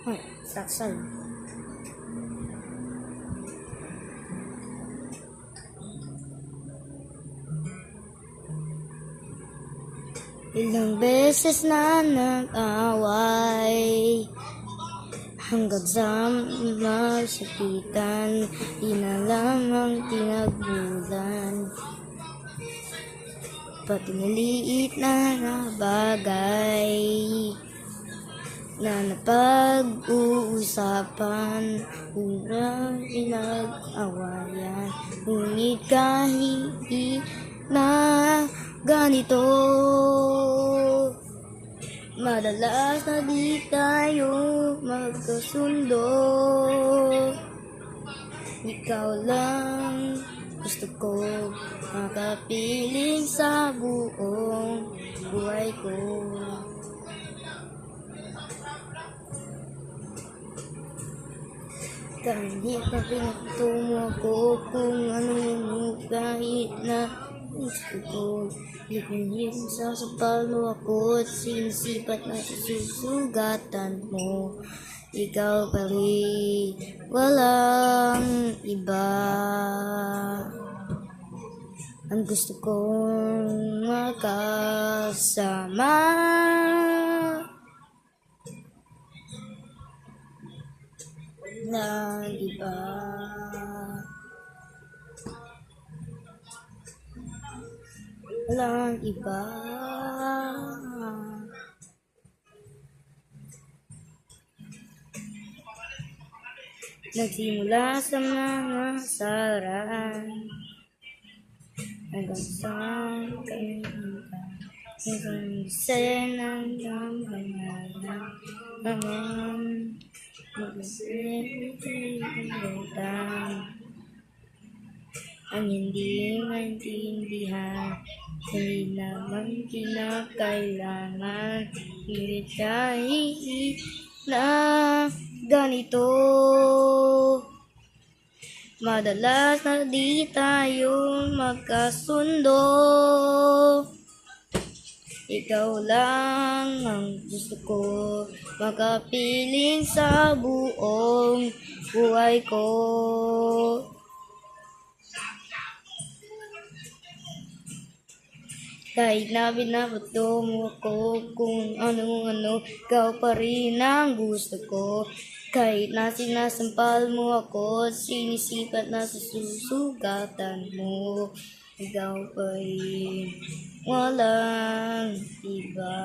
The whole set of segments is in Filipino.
Ay, saksay. Ilang beses na nag-away hanggang sa masakitan, di na lamang tinagmulan. Pati maliit na bagay na napag-uusapan, urang pinag-awayan. Ngunit kahit na ganito, madalas na di tayo magkasundo. Ikaw lang gusto ko makapiling sa buong buhay ko. Kahit na pinagto mo ako kung ano kahit na gusto ko. Higit sa sampal mo ako at sinisipat na susugatan mo. Ikaw pa rin, walang iba. Ang gusto kong makasama. Walang iba. Walang iba. Nagsimula sa mga saraan hanggang sa kailangan, hanggang senang ng banyalan, hanggang mag-isip-isip-isip-isip ang hindi maintindihan, hindi naman kinakailangan, ngunit kahit na ganito, madalas na di tayo magkasundo. Ikaw lang ang gusto ko makapiling sa buong buhay ko. Kahit na binabato mo ko kung ano-ano, ikaw pa rin ang gusto ko. Kahit na sinasampal mo ako, sinisipat na susugatan mo. Ikaw pa rin, walang iba.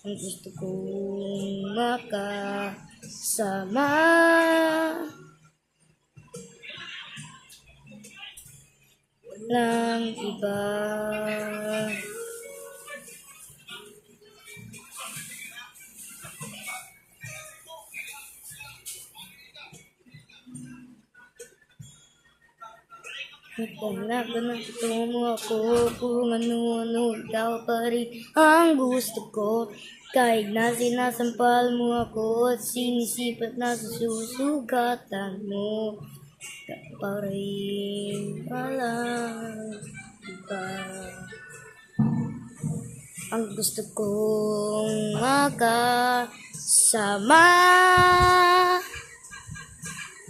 Ang gusto kong makasama. Walang iba. Hanap na gusto mo ako kung ano-ano, ikaw pa rin ang gusto ko. Kahit na sinasampal mo ako at sinisipat na susugatan mo. Ikaw pa rin, walang iba. Ang gusto kong makasama.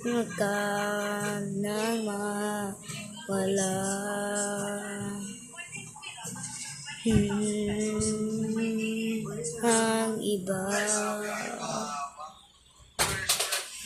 Huwag ka nang mawala. Ang iba.